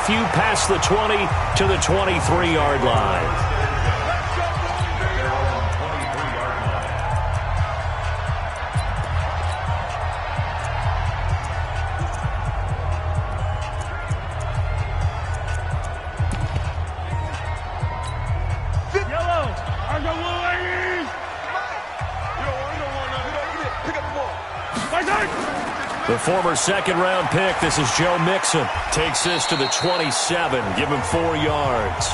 few past the 20 to the 23-yard line. The former second-round pick, this is Joe Mixon, takes this to the 27, give him 4 yards.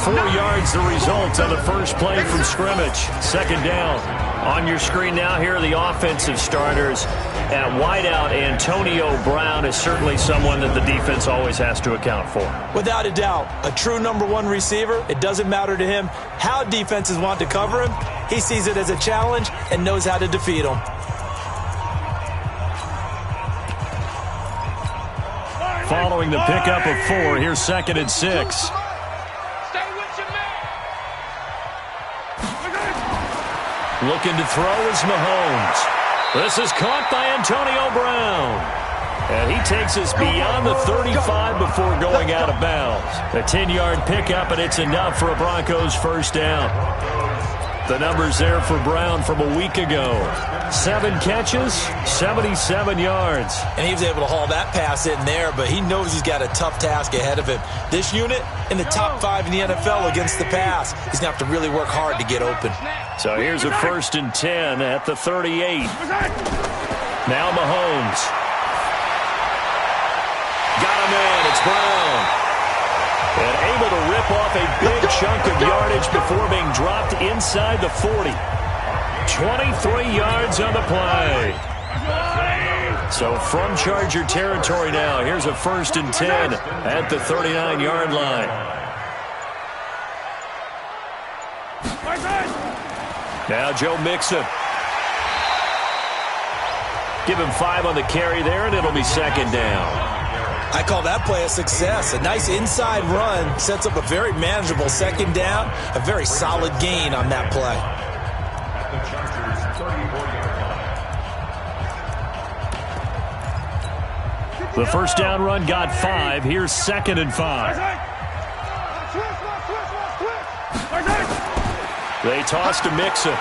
4 yards the result on the first play from scrimmage. Second down. On your screen now, here are the offensive starters. At wideout, Antonio Brown is certainly someone that the defense always has to account for. Without a doubt, a true number one receiver. It doesn't matter to him how defenses want to cover him. He sees it as a challenge and knows how to defeat them. Following the pickup of 4, here's 2nd and 6. Looking to throw is Mahomes. This is caught by Antonio Brown. And he takes us beyond the 35 before going out of bounds. A 10-yard pickup, and it's enough for a Broncos first down. The numbers there for Brown from a week ago. 7 catches, 77 yards. And he was able to haul that pass in there, but he knows he's got a tough task ahead of him. This unit in the top 5 in the NFL against the pass. He's going to have to really work hard to get open. So here's a 1st and 10 at the 38. Now Mahomes. Got him in. It's Brown. And able to rip off a big chunk of yardage before being dropped inside the 40. 23 yards on the play. So from Charger territory now, here's a 1st and 10 at the 39-yard line. Now Joe Mixon. Give him 5 on the carry there, and it'll be 2nd down. I call that play a success. A nice inside run sets up a very manageable 2nd down. A very solid gain on that play. The first down run got 5. Here's 2nd and 5. They toss to Mixon.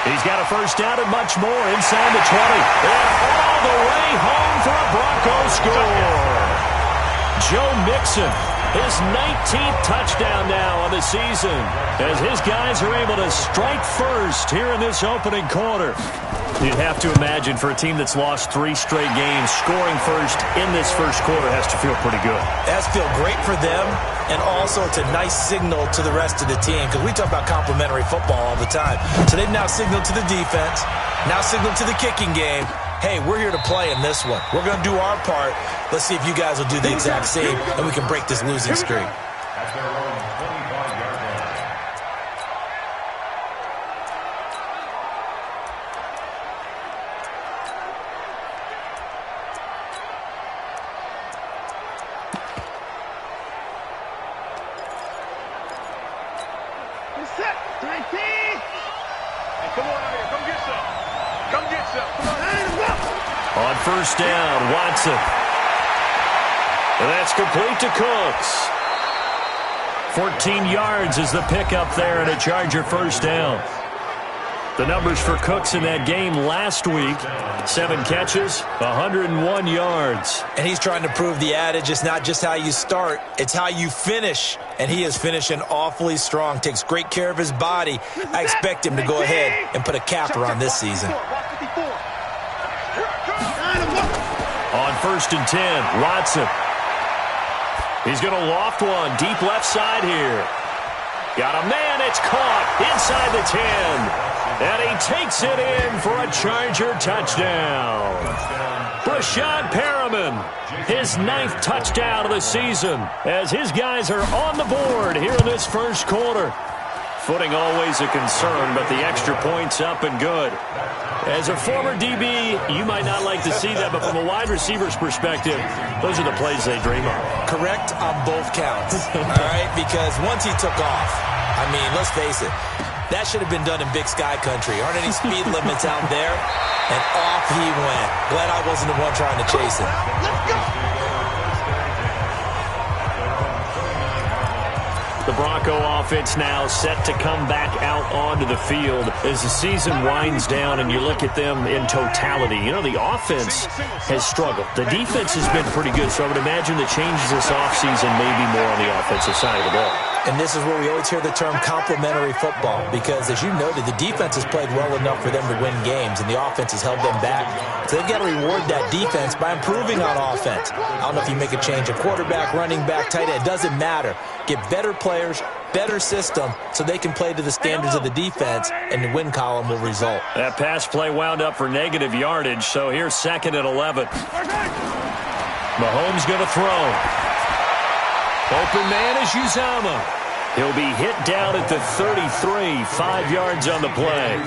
He's got a first down and much more inside the 20. And all the way home for a Broncos score. Joe Mixon, his 19th touchdown now on the season, as his guys are able to strike first here in this opening quarter. You'd have to imagine for a team that's lost 3 straight games, scoring first in this first quarter has to feel pretty good. It has to feel great for them, and also it's a nice signal to the rest of the team, because we talk about complementary football all the time. So they've now signaled to the defense, now signaled to the kicking game, hey, we're here to play in this one. We're going to do our part. Let's see if you guys will do the exact same, and we can break this losing streak. On first down, Watson. And that's complete to Cooks. 14 yards is the pickup there and a Charger first down. The numbers for Cooks in that game last week, 7 catches, 101 yards. And he's trying to prove the adage, it's not just how you start, it's how you finish. And he is finishing awfully strong, takes great care of his body. I expect him to go ahead and put a capper on this season. On first and 10, Watson. He's going to loft one deep left side here. Got a man, it's caught inside the 10. And he takes it in for a Charger touchdown. Brashad Perriman, his 9th touchdown of the season, as his guys are on the board here in this first quarter. Footing always a concern, but the extra point's up and good. As a former DB, you might not like to see that, but from a wide receiver's perspective, those are the plays they dream of. Correct on both counts, all right? Because once he took off, I mean, let's face it, that should have been done in Big Sky Country. Aren't any speed limits out there? And off he went. Glad I wasn't the one trying to chase him. The Bronco offense now set to come back out onto the field as the season winds down and you look at them in totality. You know, the offense has struggled. The defense has been pretty good, so I would imagine the changes this offseason may be more on the offensive side of the ball. And this is where we always hear the term complementary football because, as you noted, the defense has played well enough for them to win games, and the offense has held them back. So they've got to reward that defense by improving on offense. I don't know if you make a change of quarterback, running back, tight end. It doesn't matter. Get better players, better system, so they can play to the standards of the defense, and the win column will result. That pass play wound up for negative yardage, so here's 2nd and 11. Mahomes going to throw. Open man is Uzama. He'll be hit down at the 33, 5 yards on the play.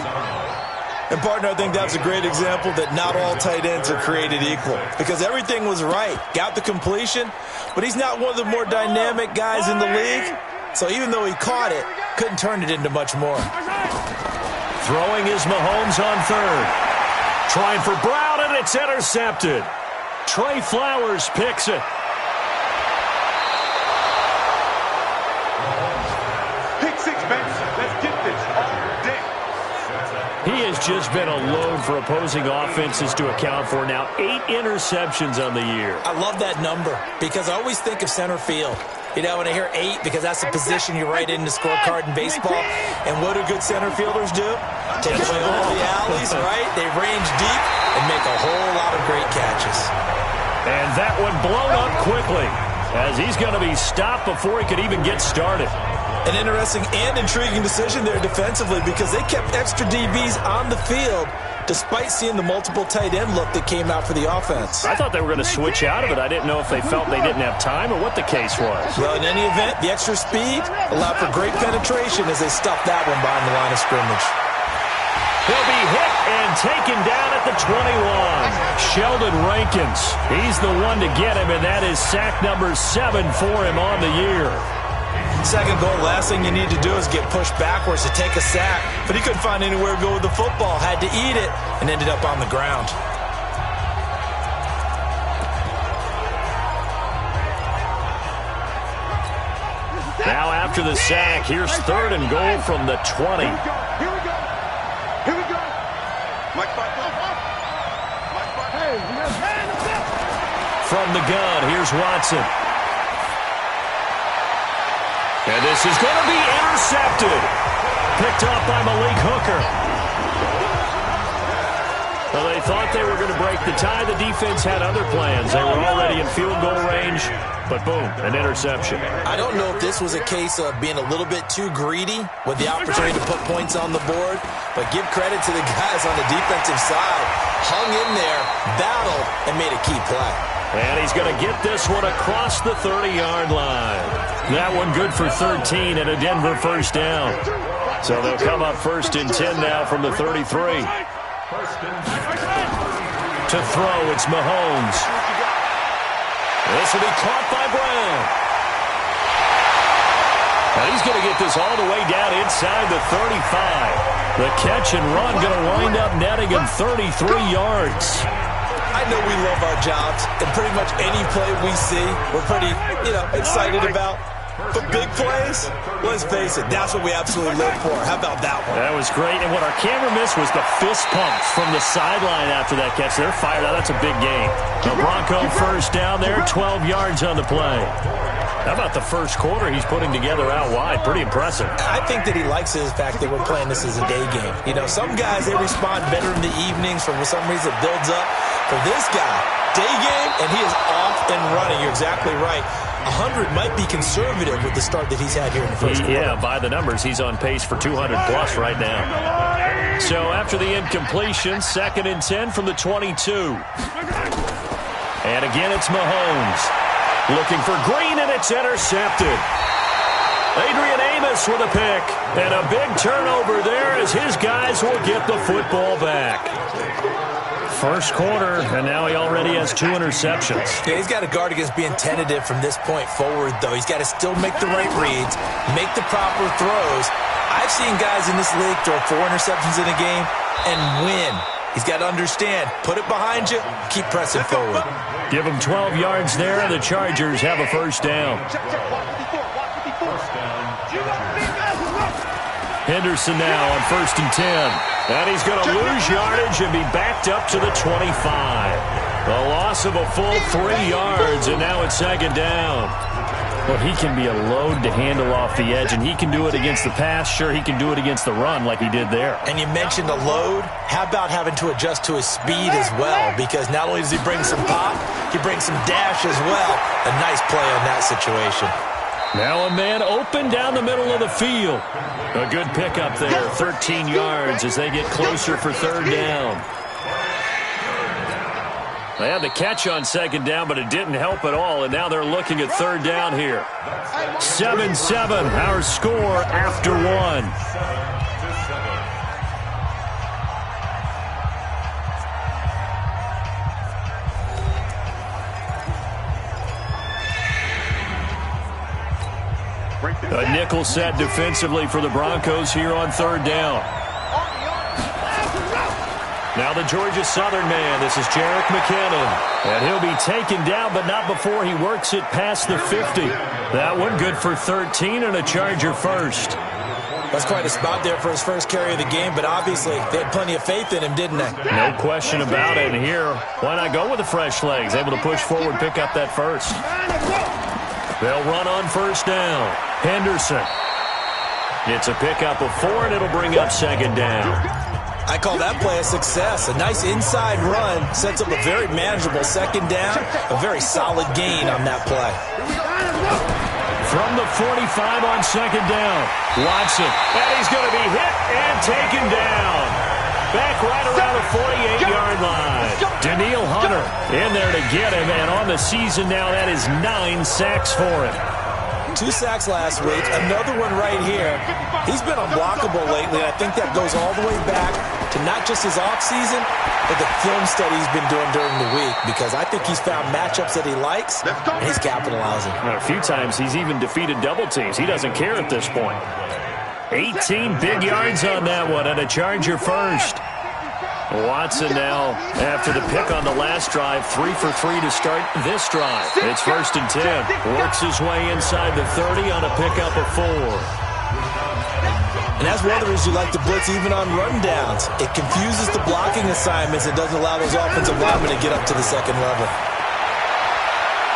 And, partner, I think that's a great example that not all tight ends are created equal because everything was right. Got the completion, but he's not one of the more dynamic guys in the league. So even though he caught it, couldn't turn it into much more. Throwing is Mahomes on 3rd. Trying for Brown, and it's intercepted. Trey Flowers picks it. He has just been a load for opposing offenses to account for. Now 8 interceptions on the year. I love that number because I always think of center field. You know, when I hear 8, because that's the position you write in the scorecard in baseball. And what do good center fielders do? Take away all the alleys, right? They range deep and make a whole lot of great catches. And that one blown up quickly as he's going to be stopped before he could even get started. An interesting and intriguing decision there defensively because they kept extra DBs on the field despite seeing the multiple tight end look that came out for the offense. I thought they were going to switch out of it. I didn't know if they felt they didn't have time or what the case was. Well, in any event, the extra speed allowed for great penetration as they stuffed that one behind the line of scrimmage. He'll be hit and taken down at the 21. Sheldon Rankins, he's the one to get him, and that is sack number 7 for him on the year. Second goal, last thing you need to do is get pushed backwards to take a sack. But he couldn't find anywhere to go with the football. Had to eat it and ended up on the ground. Now after the sack, here's 3rd and goal from the 20. Here we go. From the gun, here's Watson. And this is going to be intercepted. Picked off by Malik Hooker. Well, they thought they were going to break the tie. The defense had other plans. They were already in field goal range, but boom, an interception. I don't know if this was a case of being a little bit too greedy with the opportunity to put points on the board, but give credit to the guys on the defensive side. Hung in there, battled, and made a key play. And he's going to get this one across the 30-yard line. That one good for 13 and a Denver first down. So they'll come up 1st and 10 now from the 33. To throw, it's Mahomes. This will be caught by Brown. And he's going to get this all the way down inside the 35. The catch and run going to wind up netting him 33 yards. I know we love our jobs, and pretty much any play we see, we're pretty, excited about. But big plays, let's face it, that's what we absolutely live for. How about that one? That was great, and what our camera missed was the fist pumps from the sideline after that catch. They're fired out. That's a big game. The Bronco first down there, 12 yards on the play. How about the first quarter he's putting together out wide? Pretty impressive. I think that he likes the fact that we're playing this as a day game. Some guys, they respond better in the evenings. For some reason, it builds up. For this guy, day game, and he is off and running. You're exactly right. 100 might be conservative with the start that he's had here in the first quarter. Yeah, by the numbers, he's on pace for 200-plus right now. So after the incompletion, 2nd and 10 from the 22. And again, it's Mahomes. Looking for Green, and it's intercepted. Adrian Amos with a pick. And a big turnover there as his guys will get the football back. First quarter, and now he already has 2 interceptions. Yeah, he's got to guard against being tentative from this point forward, though. He's got to still make the right reads, make the proper throws. I've seen guys in this league throw 4 interceptions in a game and win. He's got to understand, put it behind you, keep pressing forward. Give him 12 yards there, and the Chargers have a first down. First down. Henderson now on 1st and 10. And he's going to lose yardage and be backed up to the 25. A loss of a full 3 yards, and now it's 2nd down. Well, he can be a load to handle off the edge, and he can do it against the pass. Sure, he can do it against the run like he did there. And you mentioned a load. How about having to adjust to his speed as well? Because not only does he bring some pop, he brings some dash as well. A nice play on that situation. Now a man open down the middle of the field. A good pickup there, 13 yards as they get closer for 3rd down. They had the catch on 2nd down, but it didn't help at all, and now they're looking at 3rd down here. 7-7, our score after 1. A nickel set defensively for the Broncos here on 3rd down. Now the Georgia Southern man, this is Jerick McKinnon. And he'll be taken down, but not before he works it past the 50. That one good for 13 and a Charger first. That's quite a spot there for his first carry of the game, but obviously they had plenty of faith in him, didn't they? No question about it. And here, why not go with the fresh legs? Able to push forward, pick up that first. They'll run on 1st down. Henderson. It's a pickup of 4, and it'll bring up 2nd down. I call that play a success. A nice inside run sets up a very manageable 2nd down. A very solid gain on that play. From the 45 on 2nd down, Watson. And he's going to be hit and taken down. Back right around the 48-yard line. Daniil Hunter in there to get him. And on the season now, that is 9 sacks for him. 2 sacks last week, another one right here. He's been unblockable lately, and I think that goes all the way back to not just his offseason, but the film study he's been doing during the week, because I think he's found matchups that he likes, and he's capitalizing. A few times he's even defeated double teams. He doesn't care at this point. 18 big yards on that one, and a Charger first. Watson now, after the pick on the last drive, 3 for 3 to start this drive. It's 1st and 10. Works his way inside the 30 on a pickup of 4. And that's one of the reasons you like to blitz even on rundowns. It confuses the blocking assignments. It doesn't allow those offensive linemen to get up to the 2nd level.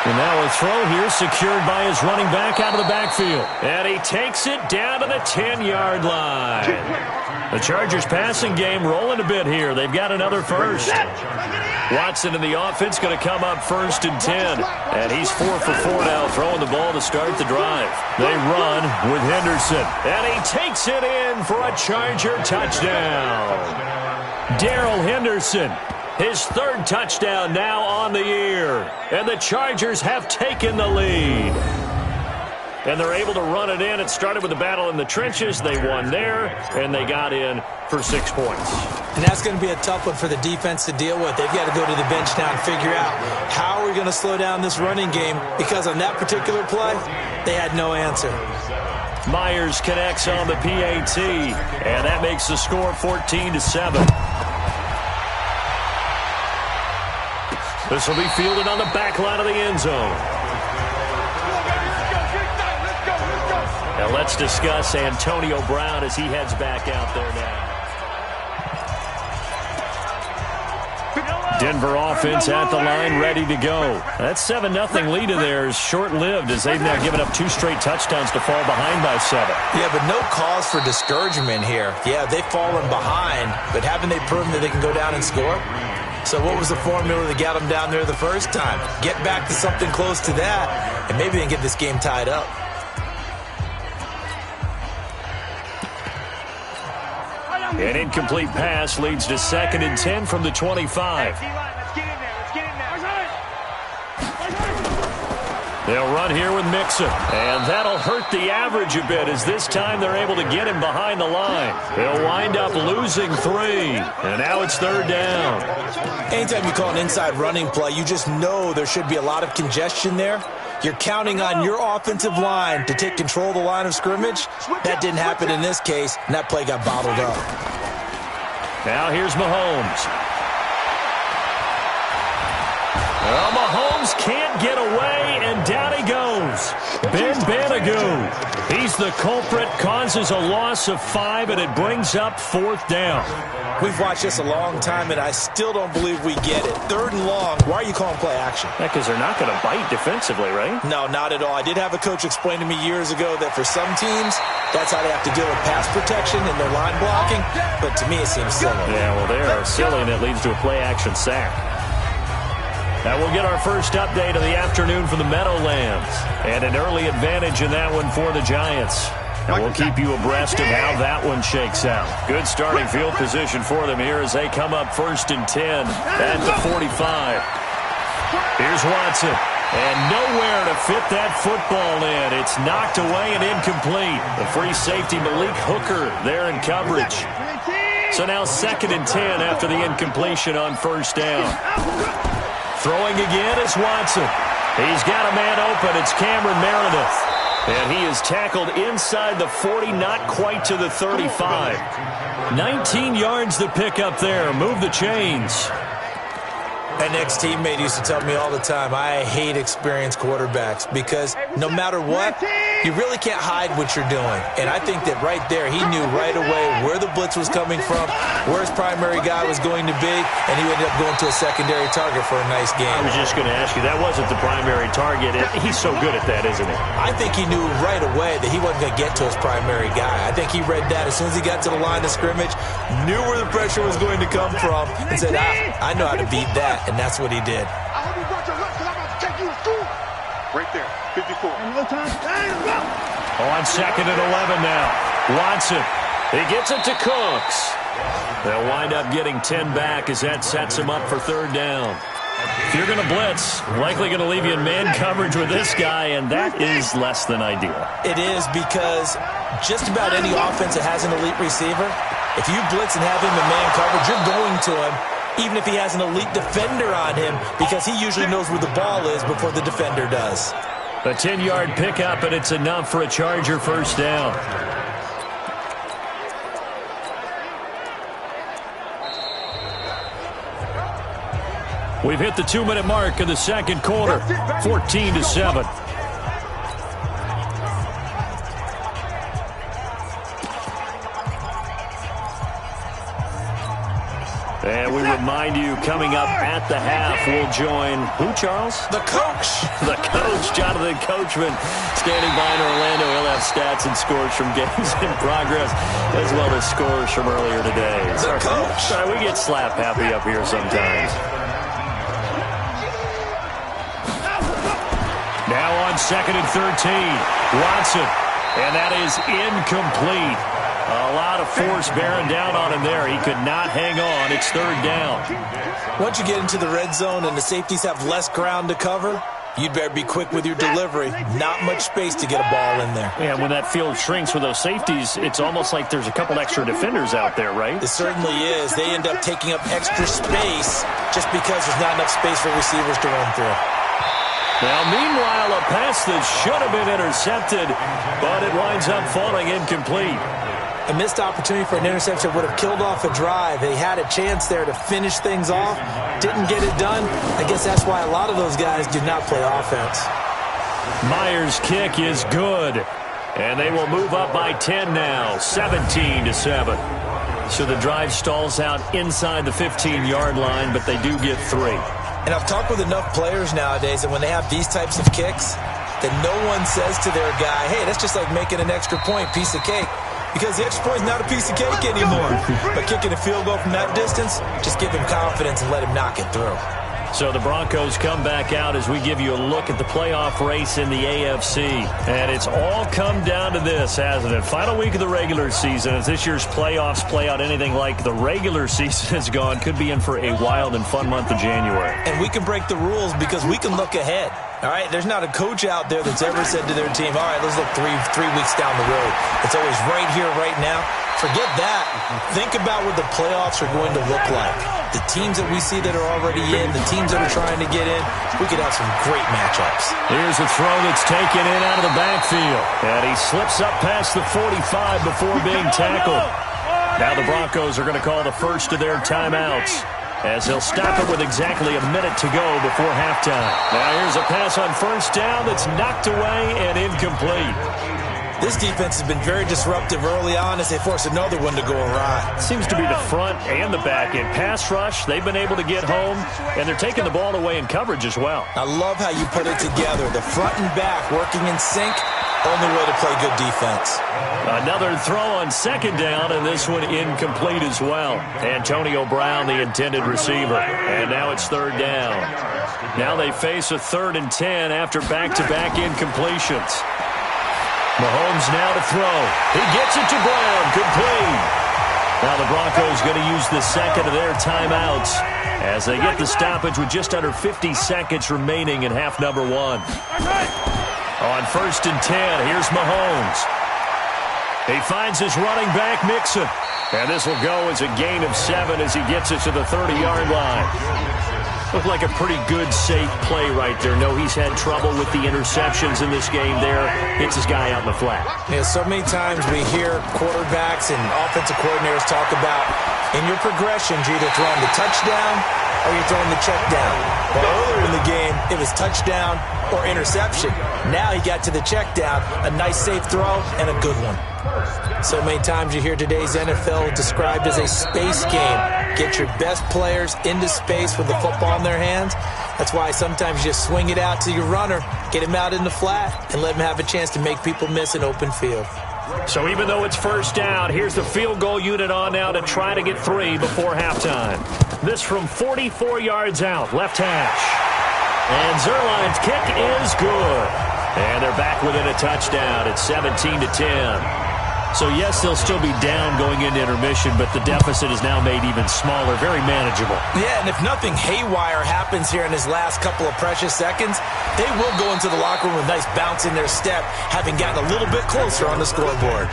And now a throw here secured by his running back out of the backfield. And he takes it down to the 10-yard line. The Chargers passing game rolling a bit here. They've got another first. Watson in the offense going to come up 1st and 10. And he's 4 for 4 now, throwing the ball to start the drive. They run with Henderson. And he takes it in for a Charger touchdown. Darrell Henderson. His 3rd touchdown now on the year. And the Chargers have taken the lead. And they're able to run it in. It started with a battle in the trenches. They won there, and they got in for 6 points. And that's going to be a tough one for the defense to deal with. They've got to go to the bench now and figure out how are we going to slow down this running game, because on that particular play, they had no answer. Myers connects on the PAT, and that makes the score 14-7. This will be fielded on the back line of the end zone. Now let's discuss Antonio Brown as he heads back out there now. Denver offense at the line, ready to go. That 7-0 lead of theirs short-lived as they've now given up 2 straight touchdowns to fall behind by 7. Yeah, but no cause for discouragement here. Yeah, they've fallen behind, but haven't they proven that they can go down and score? So what was the formula that got them down there the first time? Get back to something close to that, and maybe they can get this game tied up. An incomplete pass leads to 2nd and 10 from the 25. They'll run here with Mixon, and that'll hurt the average a bit as this time they're able to get him behind the line. They'll wind up losing 3, and now it's 3rd down. Anytime you call an inside running play, you just know there should be a lot of congestion there. You're counting on your offensive line to take control of the line of scrimmage. That didn't happen in this case, and that play got bottled up. Now here's Mahomes. Well, Mahomes can't get away, and down he goes. Ben Banagoo. He's the culprit, causes a loss of 5, and it brings up 4th down. We've watched this a long time, and I still don't believe we get it. 3rd and long. Why are you calling play action? Because they're not going to bite defensively, right? No, not at all. I did have a coach explain to me years ago that for some teams, that's how they have to deal with pass protection and their line blocking. But to me, it seems silly. Yeah, well, they are silly, and it leads to a play-action sack. Now we'll get our first update of the afternoon from the Meadowlands. And an early advantage in that one for the Giants. And we'll keep you abreast of how that one shakes out. Good starting field position for them here as they come up 1st and 10 at the 45. Here's Watson. And nowhere to fit that football in. It's knocked away and incomplete. The free safety Malik Hooker there in coverage. So now 2nd and 10 after the incompletion on 1st down. Throwing again is Watson. He's got a man open. It's Cameron Meredith. And he is tackled inside the 40, not quite to the 35. 19 yards to pick up there. Move the chains. An ex-teammate used to tell me all the time, I hate experienced quarterbacks because no matter what, you really can't hide what you're doing. And I think that right there, he knew right away where the blitz was coming from, where his primary guy was going to be, and he ended up going to a secondary target for a nice game. I was just going to ask you, that wasn't the primary target. He's so good at that, isn't he? I think he knew right away that he wasn't going to get to his primary guy. I think he read that as soon as he got to the line of scrimmage, knew where the pressure was going to come from, and said, I know how to beat that. And that's what he did. I hope you brought your lunch because I'm about to take you to school. Right there, 54. On 2nd and 11 now. Watson. He gets it to Cooks. They'll wind up getting 10 back as that sets him up for 3rd down. If you're going to blitz, likely going to leave you in man coverage with this guy, and that is less than ideal. It is because just about any offense that has an elite receiver, if you blitz and have him in man coverage, you're going to him, even if he has an elite defender on him, because he usually knows where the ball is before the defender does. A 10-yard pickup, and it's enough for a Charger 1st down. We've hit the 2-minute mark of the 2nd quarter, 14-7. And we remind you, coming up at the half, we'll join who, Charles? The coach. The coach, Jonathan Coachman, standing by in Orlando. He'll have stats and scores from games in progress, as well as scores from earlier today. The coach. Sorry, we get slap happy up here sometimes. Now on 2nd and 13, Watson, and that is incomplete. A lot of force bearing down on him there. He could not hang on. It's 3rd down. Once you get into the red zone and the safeties have less ground to cover, you'd better be quick with your delivery. Not much space to get a ball in there. Yeah, when that field shrinks with those safeties, it's almost like there's a couple extra defenders out there, right? It certainly is. They end up taking up extra space just because there's not enough space for receivers to run through. Now, meanwhile, a pass that should have been intercepted, but it winds up falling incomplete. A missed opportunity for an interception would have killed off a drive. They had a chance there to finish things off. Didn't get it done. I guess that's why a lot of those guys do not play offense. Myers' kick is good. And they will move up by 10 now, 17-7. So the drive stalls out inside the 15-yard line, but they do get 3. And I've talked with enough players nowadays that when they have these types of kicks, that no one says to their guy, hey, that's just like making an extra point, piece of cake. Because the extra point is not a piece of cake anymore. But kicking a field goal from that distance, just give him confidence and let him knock it through. So the Broncos come back out as we give you a look at the playoff race in the AFC. And it's all come down to this, hasn't it? Final week of the regular season. As this year's playoffs play out anything like the regular season has gone, could be in for a wild and fun month of January. And we can break the rules because we can look ahead. All right, there's not a coach out there that's ever said to their team, all right, let's look three weeks down the road. It's always right here, right now. Forget that. Think about what the playoffs are going to look like. The teams that we see that are already in, the teams that are trying to get in, we could have some great matchups. Here's a throw that's taken in out of the backfield. And he slips up past the 45 before being tackled. Now the Broncos are going to call the first of their timeouts. as they'll stop it with exactly a minute to go before halftime. Now here's a pass on first down that's knocked away and incomplete. This defense has been very disruptive early on as they force another one to go awry. Seems to be the front and the back end. Pass rush, they've been able to get home, and they're taking the ball away in coverage as well. I love how you put it together. The front and back working in sync, only way to play good defense. Another throw on second down, and this one incomplete as well. Antonio Brown, the intended receiver. And now it's third down. Now they face a 3rd and 10 after back-to-back incompletions. Mahomes now to throw. He gets it to Brown. Complete. Now the Broncos going to use the second of their timeouts as they get the stoppage with just under 50 seconds remaining in half number 1. On 1st and 10, here's Mahomes. He finds his running back, Mixon. And this will go as a gain of 7 as he gets it to the 30-yard line. Looked like a pretty good, safe play right there. No, he's had trouble with the interceptions in this game there. Hits his guy out in the flat. Yeah, so many times we hear quarterbacks and offensive coordinators talk about in your progressions, you're either throwing the touchdown or you're throwing the check down. Well, earlier in the game, it was touchdown or interception. Now he got to the check down, a nice safe throw, and a good one. So many times you hear today's NFL described as a space game. Get your best players into space with the football in their hands. That's why sometimes you just swing it out to your runner, get him out in the flat, and let him have a chance to make people miss an open field. So even though it's first down, here's the field goal unit on now to try to get 3 before halftime. This from 44 yards out, left hash. And Zerline's kick is good. And they're back within a touchdown. It's 17-10. So, yes, they'll still be down going into intermission, but the deficit is now made even smaller, very manageable. Yeah, and if nothing haywire happens here in his last couple of precious seconds, they will go into the locker room with a nice bounce in their step, having gotten a little bit closer on the scoreboard.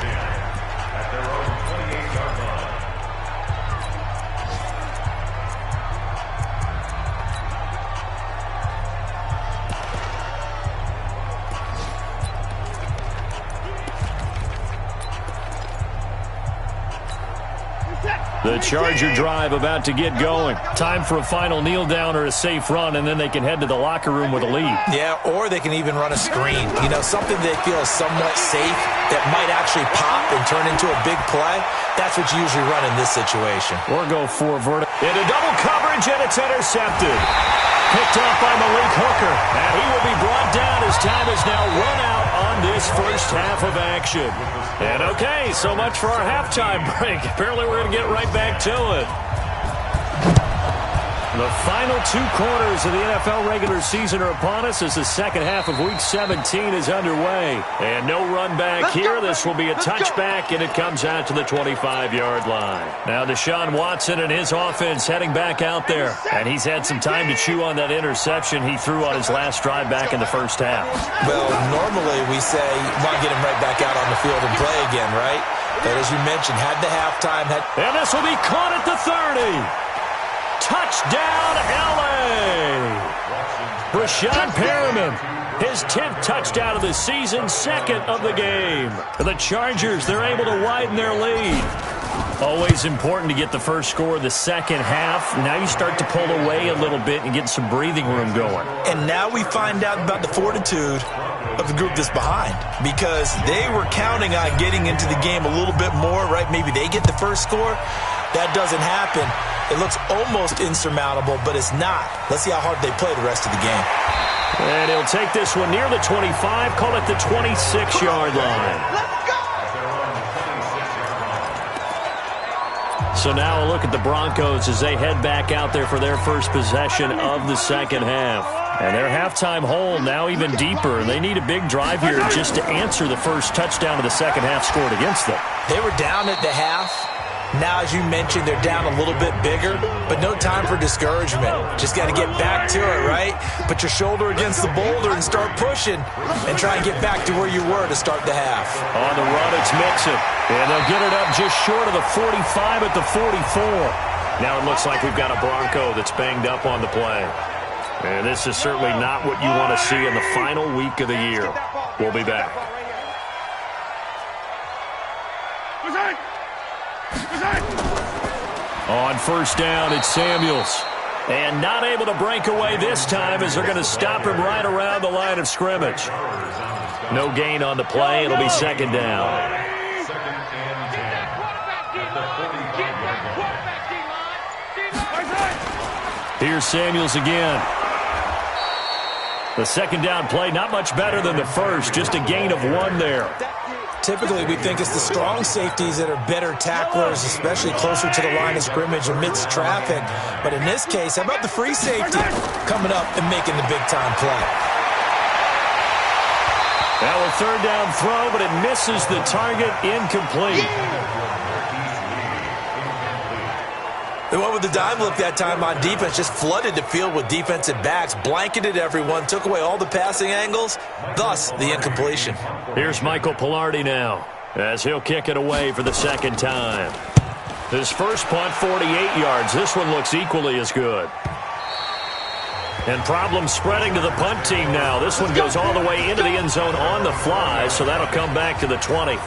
The Charger drive about to get going. Time for a final kneel down or a safe run, and then they can head to the locker room with a lead. Yeah, or they can even run a screen. You know, something they feel is somewhat safe that might actually pop and turn into a big play. That's what you usually run in this situation. Or go for vertical. Into double coverage, and it's intercepted. Picked off by Malik Hooker, and he will be brought down as time is now run out on this first half of action. And okay, so much for our halftime break. Apparently we're going to get right back to it. The final 2 quarters of the NFL regular season are upon us as the second half of Week 17 is underway. And no run back here. This will be a touchback, and it comes out to the 25-yard line. Now Deshaun Watson and his offense heading back out there. And he's had some time to chew on that interception he threw on his last drive back in the first half. Well, normally we say, want to get him right back out on the field and play again, right? But as you mentioned, had the halftime. And this will be caught at the 30. Touchdown, L.A. Brashad Perriman, his 10th touchdown of the season, 2nd of the game. The Chargers, they're able to widen their lead. Always important to get the first score of the second half. Now you start to pull away a little bit and get some breathing room going. And now we find out about the fortitude of the group that's behind, because they were counting on getting into the game a little bit more, right? Maybe they get the first score. That doesn't happen. It looks almost insurmountable, but it's not. Let's see how hard they play the rest of the game. And he'll take this one near the 25, call it the 26-yard line. So now a look at the Broncos as they head back out there for their first possession of the second half. And their halftime hole now even deeper. And they need a big drive here just to answer the first touchdown of the second half scored against them. They were down at the half. Now, as you mentioned, they're down a little bit bigger, but no time for discouragement. Just got to get back to it, right? Put your shoulder against the boulder and start pushing and try and get back to where you were to start the half. On the run, it's Mixon. And they'll get it up just short of the 45 at the 44. Now it looks like we've got a Bronco that's banged up on the play. And this is certainly not what you want to see in the final week of the year. We'll be back. On first down, it's Samuels. And not able to break away this time as they're going to stop him right around the line of scrimmage. No gain on the play. It'll be second down. Here's Samuels again. The second down play, not much better than the first. Just a gain of 1 there. Typically, we think it's the strong safeties that are better tacklers, especially closer to the line of scrimmage amidst traffic. But in this case, how about the free safety coming up and making the big-time play? Now a third down throw, but it misses the target, incomplete. They went with the dime look that time on defense, just flooded the field with defensive backs, blanketed everyone, took away all the passing angles, thus the incompletion. Here's Michael Pilardi now, as he'll kick it away for the second time. His first punt, 48 yards. This one looks equally as good. And problems spreading to the punt team now. This one goes all the way into the end zone on the fly, so that'll come back to the 20.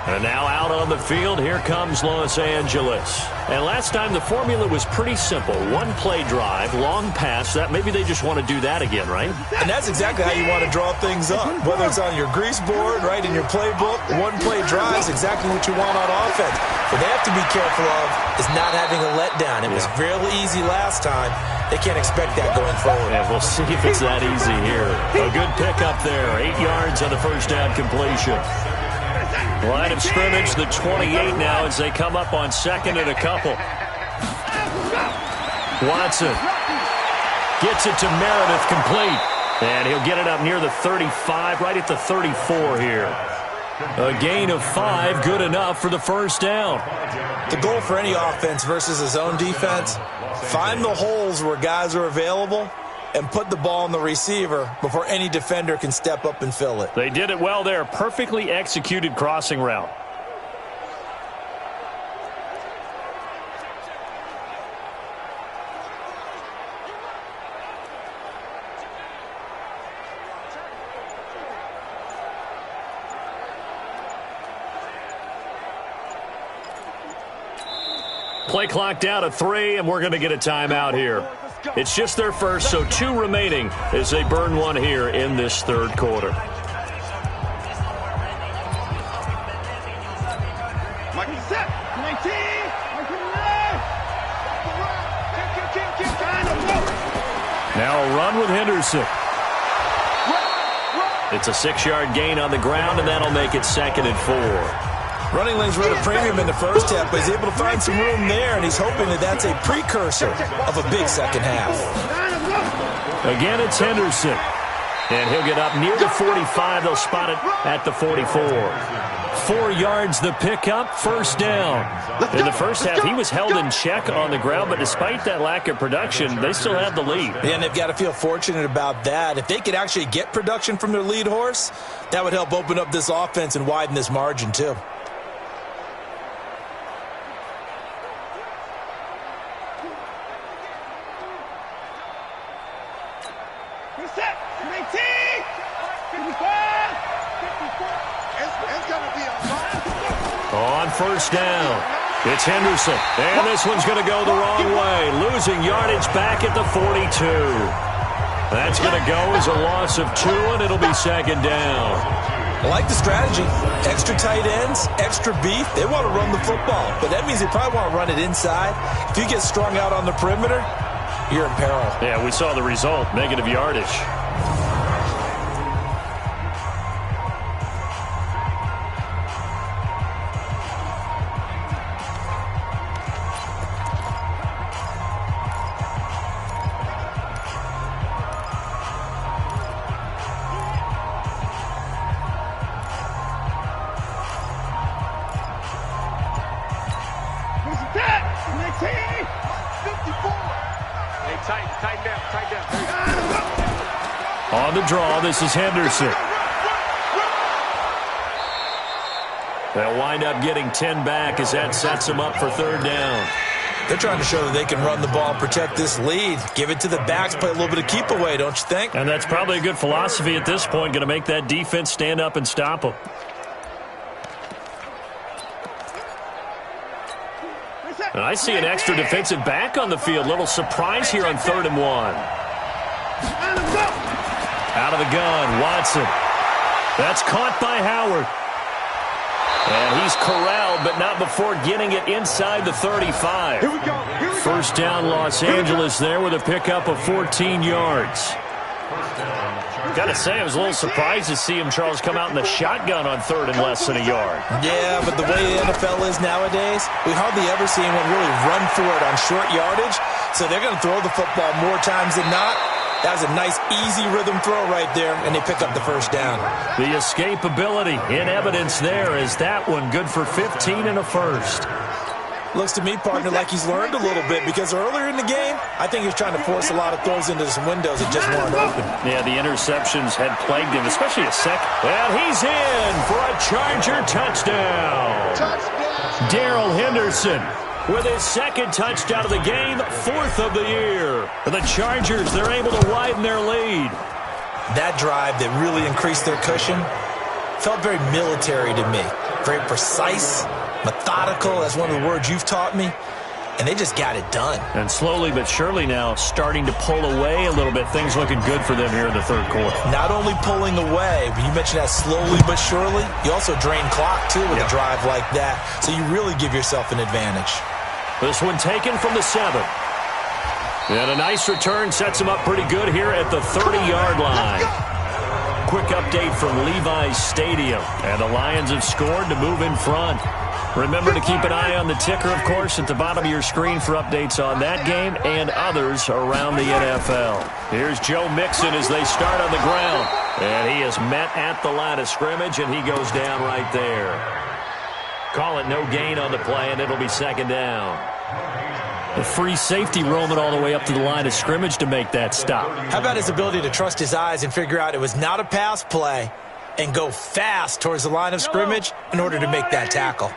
And now out on the field, here comes Los Angeles. And last time the formula was pretty simple. One play drive, long pass. That maybe they just want to do that again, right? And that's exactly how you want to draw things up. Whether it's on your grease board, right, in your playbook, one play drive is exactly what you want on offense. What they have to be careful of is not having a letdown. It was fairly easy last time. They can't expect that going forward. Yeah, we'll see if it's that easy here. A good pickup there. 8 yards on the first down completion. Line of scrimmage, the 28 now as they come up on second and a couple. Watson gets it to Meredith, complete. And he'll get it up near the 35, right at the 34 here. A gain of 5, good enough for the first down. The goal for any offense versus his own defense, find the holes where guys are available and put the ball in the receiver before any defender can step up and fill it. They did it well there. Perfectly executed crossing route. Play clock down to 3, and we're going to get a timeout here. It's just their first, so 2 remaining as they burn one here in this third quarter. Now a run with Henderson. It's a 6-yard gain on the ground, and that'll make it 2nd and 4. Running lanes were at a premium in the first half, but he's able to find some room there, and he's hoping that that's a precursor of a big second half. Again, it's Henderson. And he'll get up near the 45. They'll spot it at the 44. 4 yards the pickup, first down. In the first half, he was held in check on the ground, but despite that lack of production, they still have the lead. And they've got to feel fortunate about that. If they could actually get production from their lead horse, that would help open up this offense and widen this margin too. On first down, it's Henderson. And this one's going to go the wrong way. Losing yardage back at the 42. That's going to go as a loss of 2, and it'll be second down. I like the strategy. Extra tight ends, extra beef. They want to run the football, but that means they probably want to run it inside. If you get strung out on the perimeter, you're in peril. Yeah, we saw the result, negative yardage. On the draw, this is Henderson. They'll wind up getting 10 back as that sets them up for third down. They're trying to show that they can run the ball, protect this lead. Give it to the backs, play a little bit of keep away, don't you think? And that's probably a good philosophy at this point, going to make that defense stand up and stop them. And I see an extra defensive back on the field. Little surprise here on 3rd and 1. Out of the gun, Watson. That's caught by Howard. And he's corralled, but not before getting it inside the 35. Here we go. First down, Los Angeles there with a pickup of 14 yards. Gotta say, I was a little surprised to see him, Charles, come out in the shotgun on 3rd and less than a yard. Yeah, but the way the NFL is nowadays, we hardly ever see anyone really run for it on short yardage. So they're going to throw the football more times than not. That was a nice, easy rhythm throw right there, and they pick up the first down. The escapability in evidence there is that one good for 15 and a first. Looks to me, partner, like he's learned a little bit because earlier in the game, I think he was trying to force a lot of throws into some windows that just weren't open. Yeah, the interceptions had plagued him, especially a second. And he's in for a Charger touchdown. Darrell Henderson with his second touchdown of the game, 4th of the year. For the Chargers, they're able to widen their lead. That drive that really increased their cushion felt very military to me. Very precise, methodical, that's one of the words you've taught me, and they just got it done. And slowly but surely now starting to pull away a little bit. Things looking good for them here in the 3rd quarter. Not only pulling away, but you mentioned that slowly but surely, you also drain clock, too, with a drive like that, so you really give yourself an advantage. This one taken from the 7. And a nice return sets him up pretty good here at the 30-yard line. Quick update from Levi's Stadium. And the Lions have scored to move in front. Remember to keep an eye on the ticker, of course, at the bottom of your screen for updates on that game and others around the NFL. Here's Joe Mixon as they start on the ground. And he is met at the line of scrimmage, and he goes down right there. Call it no gain on the play, and it'll be 2nd down. The free safety roaming all the way up to the line of scrimmage to make that stop. How about his ability to trust his eyes and figure out it was not a pass play and go fast towards the line of scrimmage in order to make that tackle?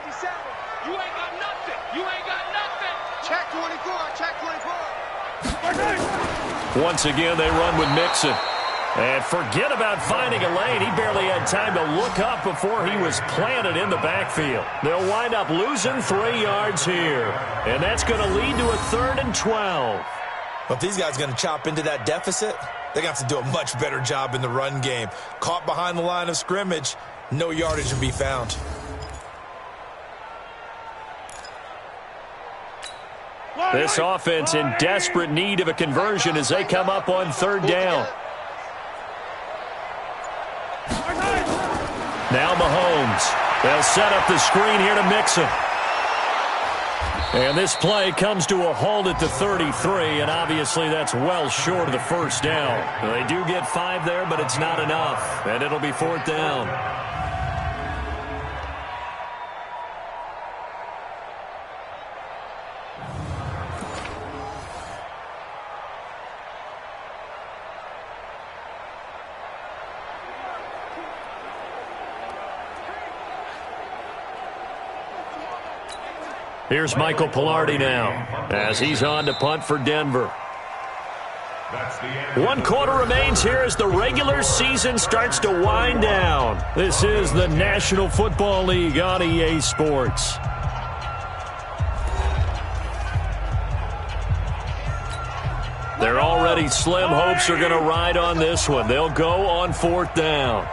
You ain't got nothing. You ain't got nothing. Check 24. Check 24. Once again, they run with Mixon. And forget about finding a lane. He barely had time to look up before he was planted in the backfield. They'll wind up losing 3 yards here. And that's going to lead to a 3rd and 12. Well, if these guys are going to chop into that deficit, they're going to have to do a much better job in the run game. Caught behind the line of scrimmage, no yardage to be found. This offense in desperate need of a conversion as they come up on 3rd down. Now Mahomes. They'll set up the screen here to Mixon. And this play comes to a halt at the 33, and obviously that's well short of the first down. They do get 5 there, but it's not enough, and it'll be 4th down. Here's Michael Pilardi now as he's on to punt for Denver. 1 quarter remains here as the regular season starts to wind down. This is the National Football League on EA Sports. Their already slim hopes are going to ride on this one. They'll go on 4th down.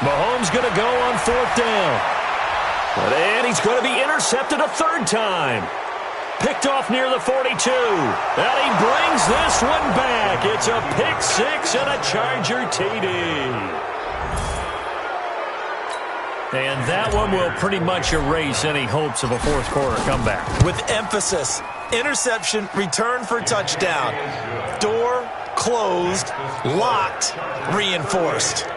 Mahomes going to go on 4th down. And he's going to be intercepted a 3rd time. Picked off near the 42. And he brings this one back. It's a pick 6 and a Charger TD. And that one will pretty much erase any hopes of a 4th quarter comeback. With emphasis, interception, return for touchdown. Door closed, locked, reinforced.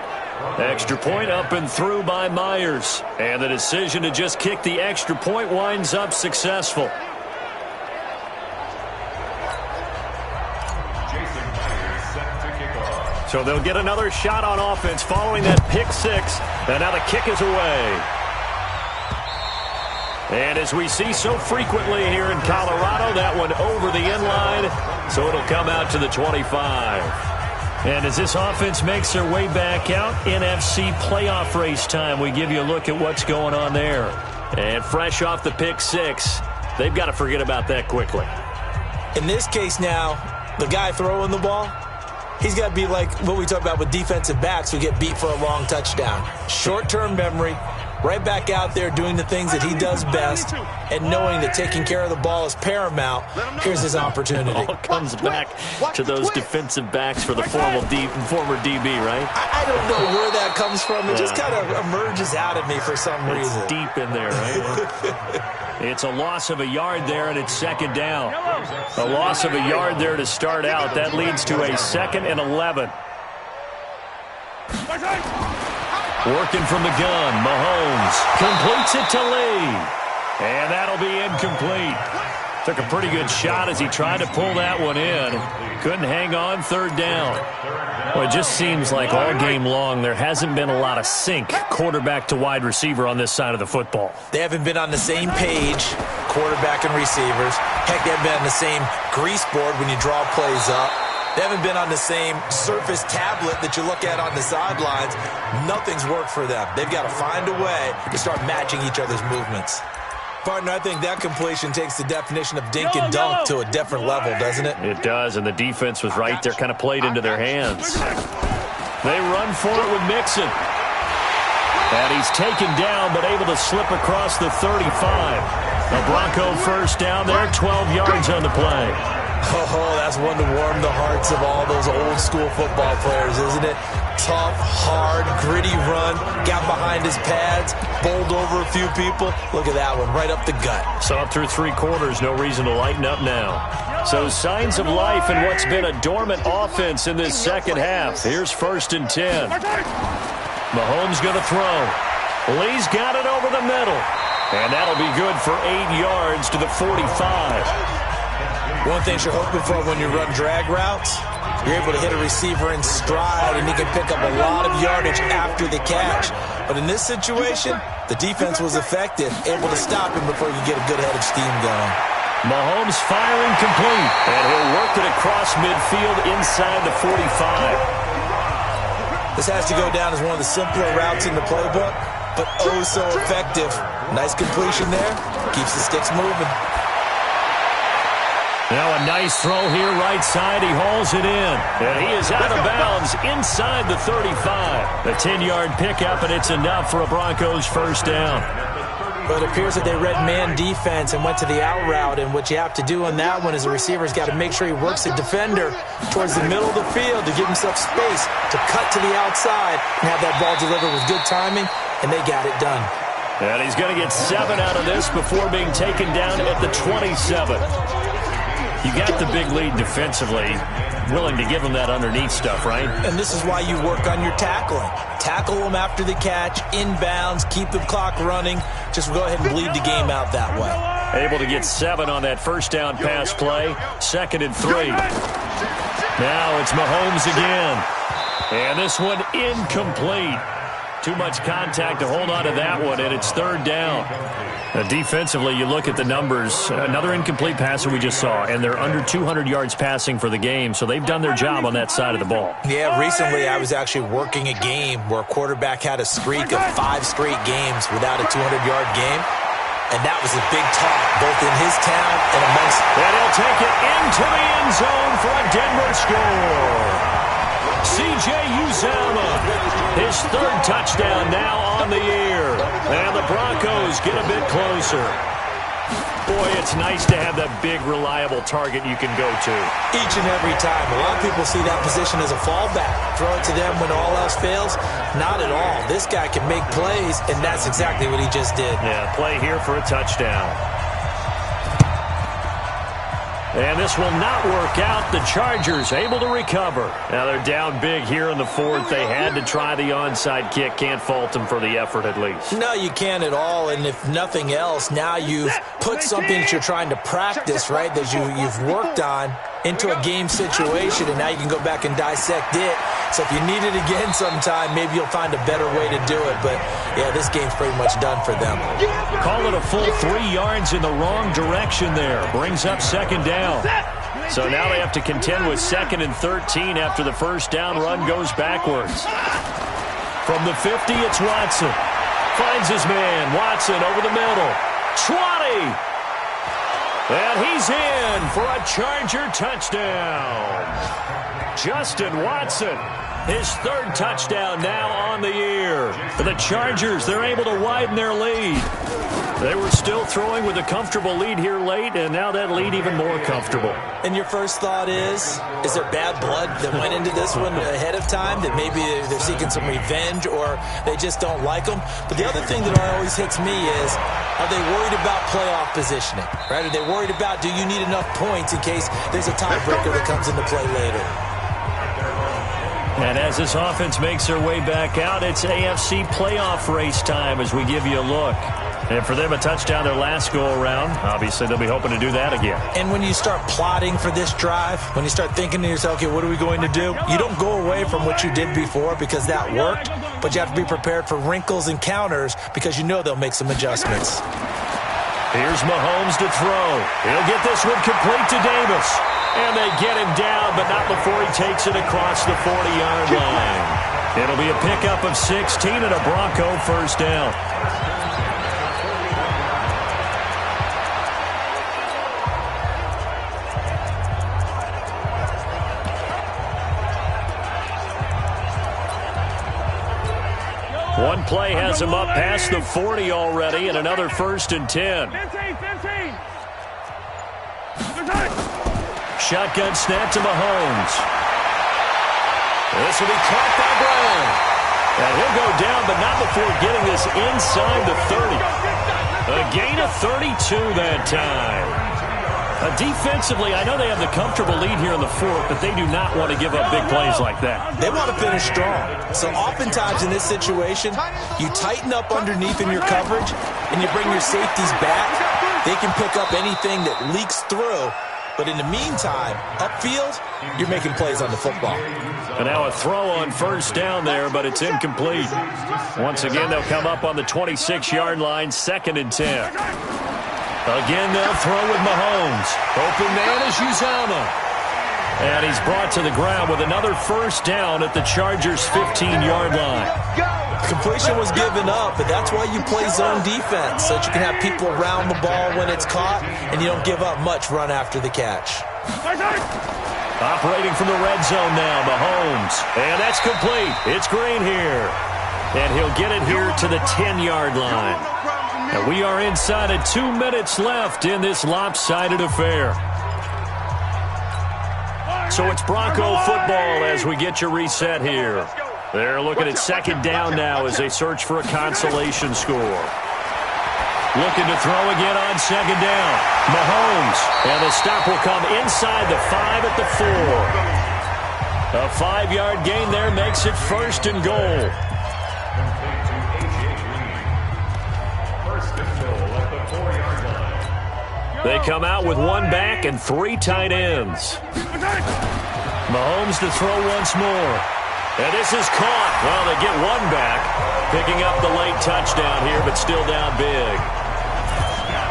Extra point up and through by Myers. And the decision to just kick the extra point winds up successful. So they'll get another shot on offense following that pick 6. And now the kick is away. And as we see so frequently here in Colorado, that one over the end line. So it'll come out to the 25. And as this offense makes their way back out, NFC playoff race time, we give you a look at what's going on there. And fresh off the pick six, they've got to forget about that quickly. In this case now, the guy throwing the ball, he's got to be like what we talk about with defensive backs who get beat for a long touchdown. Short-term memory, right back out there doing the things that he does best, and knowing that taking care of the ball is paramount. Here's his opportunity. It all comes back to those defensive backs for the former DB, right? I don't know where that comes from. It just kind of emerges out of me for some reason. It's deep in there, right? It's a loss of a yard there, and it's second down. A loss of a yard there to start out. That leads to a 2nd and 11. Working from the gun, Mahomes completes it to Lee. And that'll be incomplete. Took a pretty good shot as he tried to pull that one in. Couldn't hang on, third down. Well, it just seems like all game long there hasn't been a lot of sync quarterback to wide receiver on this side of the football. They haven't been on the same page, quarterback and receivers. Heck, they haven't been on the same grease board when you draw plays up. They haven't been on the same surface tablet that you look at on the sidelines. Nothing's worked for them. They've got to find a way to start matching each other's movements. Partner, I think that completion takes the definition of dink and dunk to a different level, doesn't it? It does, and the defense was right there, kind of played into their hands. They run for it with Mixon. And he's taken down, but able to slip across the 35. The Bronco first down there, 12 yards on the play. Oh, that's one to warm the hearts of all those old-school football players, isn't it? Tough, hard, gritty run, got behind his pads, bowled over a few people. Look at that one, right up the gut. So up through 3 quarters, no reason to lighten up now. So signs of life in what's been a dormant offense in this second half. Here's 1st and 10. Mahomes going to throw. Lee's got it over the middle. And that'll be good for 8 yards to the 45. One thing you're hoping for when you run drag routes, you're able to hit a receiver in stride, and he can pick up a lot of yardage after the catch. But in this situation, the defense was effective, able to stop him before you get a good head of steam going. Mahomes firing complete, and he'll work it across midfield inside the 45. This has to go down as one of the simpler routes in the playbook, but oh so effective. Nice completion there, keeps the sticks moving. Now a nice throw here, right side. He hauls it in. And he is out of bounds inside the 35. A 10-yard pickup, and it's enough for a Broncos first down. But it appears that they read man defense and went to the out route, and what you have to do on that one is the receiver's got to make sure he works the defender towards the middle of the field to give himself space to cut to the outside and have that ball delivered with good timing, and they got it done. And he's going to get 7 out of this before being taken down at the 27. You got the big lead defensively, willing to give him that underneath stuff, right? And this is why you work on your tackling. Tackle them after the catch, inbounds, keep the clock running. Just go ahead and bleed the game out that way. Able to get 7 on that first down pass play. 2nd and 3. Now it's Mahomes again. And this one incomplete. Too much contact to hold on to that one, and it's 3rd down. Defensively, you look at the numbers. Another incomplete passer we just saw, and they're under 200 yards passing for the game, so they've done their job on that side of the ball. Yeah, recently I was actually working a game where a quarterback had a streak of 5 straight games without a 200-yard game, and that was a big talk, both in his town and amongst... And he'll take it into the end zone for a Denver score. C.J. Uzomah, his 3rd touchdown now on the year. And the Broncos get a bit closer. Boy, it's nice to have that big, reliable target you can go to. Each and every time. A lot of people see that position as a fallback. Throw it to them when all else fails. Not at all. This guy can make plays, and that's exactly what he just did. Yeah, play here for a touchdown. And this will not work out. The Chargers able to recover. Now they're down big here in the 4th. They had to try the onside kick. Can't fault them for the effort at least. No, you can't at all. And if nothing else, now you've put something that you're trying to practice, right, that you've worked on into a game situation, and now you can go back and dissect it. So if you need it again sometime, maybe you'll find a better way to do it. But, yeah, this game's pretty much done for them. Call it a full 3 yards in the wrong direction there. Brings up 2nd down. So now they have to contend with 2nd and 13 after the first down run goes backwards. From the 50, it's Watson. Finds his man. Watson over the middle. 20. And he's in for a Charger touchdown. Justin Watson, his third touchdown now on the year. For the Chargers, they're able to widen their lead. They were still throwing with a comfortable lead here late, and now that lead even more comfortable. And your first thought is there bad blood that went into this one ahead of time, that maybe they're seeking some revenge or they just don't like them? But the other thing that always hits me is, are they worried about playoff positioning? Right? Are they worried about, do you need enough points in case there's a tiebreaker that comes into play later? And as this offense makes their way back out, it's AFC playoff race time as we give you a look. And for them, a touchdown their last go-around. Obviously, they'll be hoping to do that again. And when you start plotting for this drive, when you start thinking to yourself, okay, what are we going to do? You don't go away from what you did before because that worked, but you have to be prepared for wrinkles and counters because you know they'll make some adjustments. Here's Mahomes to throw. He'll get this one complete to Davis. And they get him down, but not before he takes it across the 40-yard line. It'll be a pickup of 16 and a Bronco first down. One play has him up past the 40 already, and another 1st and 10. 15. Shotgun snap to Mahomes. This will be caught by Brown. And he'll go down, but not before getting this inside the 30. A gain of 32 that time. Defensively, I know they have the comfortable lead here in the 4th, but they do not want to give up big plays like that. They want to finish strong. So oftentimes in this situation, you tighten up underneath in your coverage, and you bring your safeties back. They can pick up anything that leaks through. But in the meantime, upfield, you're making plays on the football. And now a throw on first down there, but it's incomplete. Once again, they'll come up on the 26-yard line, 2nd and 10. Again, they'll throw with Mahomes. Open man is Uzama. And he's brought to the ground with another first down at the Chargers' 15-yard line. Completion was given up, but that's why you play zone defense, so that you can have people around the ball when it's caught, and you don't give up much run after the catch. Operating from the red zone now, Mahomes. And that's complete. It's Green here. And he'll get it here to the 10-yard line. And we are inside of 2 minutes left in this lopsided affair. So it's Bronco football as we get you reset here. They're looking at 2nd down now as they search for a consolation score. Looking to throw again on 2nd down. Mahomes. And the stop will come inside the 5 at the 4. A 5-yard gain there makes it 1st and goal. They come out with 1 back and 3 tight ends. Mahomes to throw once more. And this is caught. Well, they get 1 back, picking up the late touchdown here, but still down big.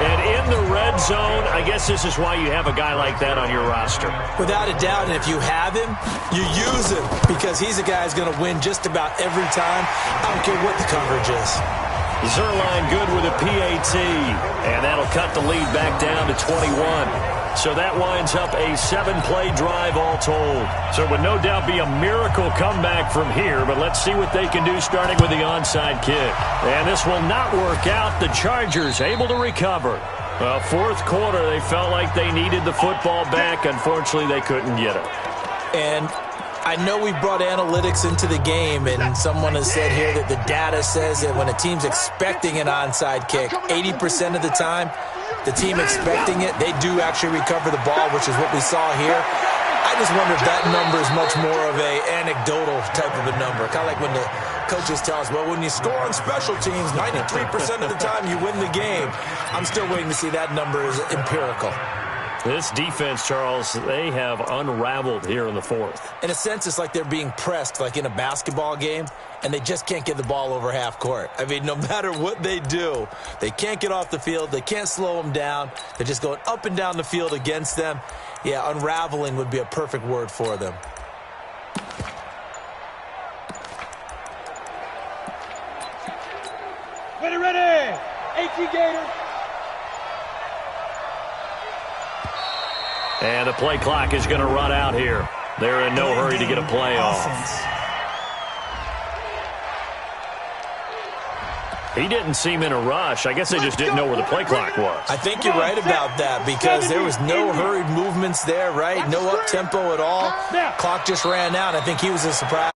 And in the red zone, I guess this is why you have a guy like that on your roster. Without a doubt, and if you have him, you use him because he's a guy who's going to win just about every time. I don't care what the coverage is. Zerline good with a PAT, and that'll cut the lead back down to 21. So that winds up a 7-play drive all told. So it would no doubt be a miracle comeback from here, but let's see what they can do starting with the onside kick. And this will not work out. The Chargers able to recover. Well, 4th quarter, they felt like they needed the football back. Unfortunately, they couldn't get it. And I know we brought analytics into the game, and someone has said here that the data says that when a team's expecting an onside kick, 80% of the time, the team expecting it, they do actually recover the ball, which is what we saw here. I just wonder if that number is much more of a anecdotal type of a number. Kind of like when the coaches tell us, well, when you score on special teams, 93% of the time you win the game. I'm still waiting to see that number is empirical. This defense, Charles, they have unraveled here in the 4th. In a sense, it's like they're being pressed like in a basketball game, and they just can't get the ball over half court. I mean, no matter what they do, they can't get off the field. They can't slow them down. They're just going up and down the field against them. Yeah, unraveling would be a perfect word for them. Ready. 18 Gators. And the play clock is going to run out here. They're in no hurry to get a play off. He didn't seem in a rush. I guess they just didn't know where the play clock was. I think you're right about that because there was no hurried movements there, right? No up-tempo at all. Clock just ran out. I think he was as surprised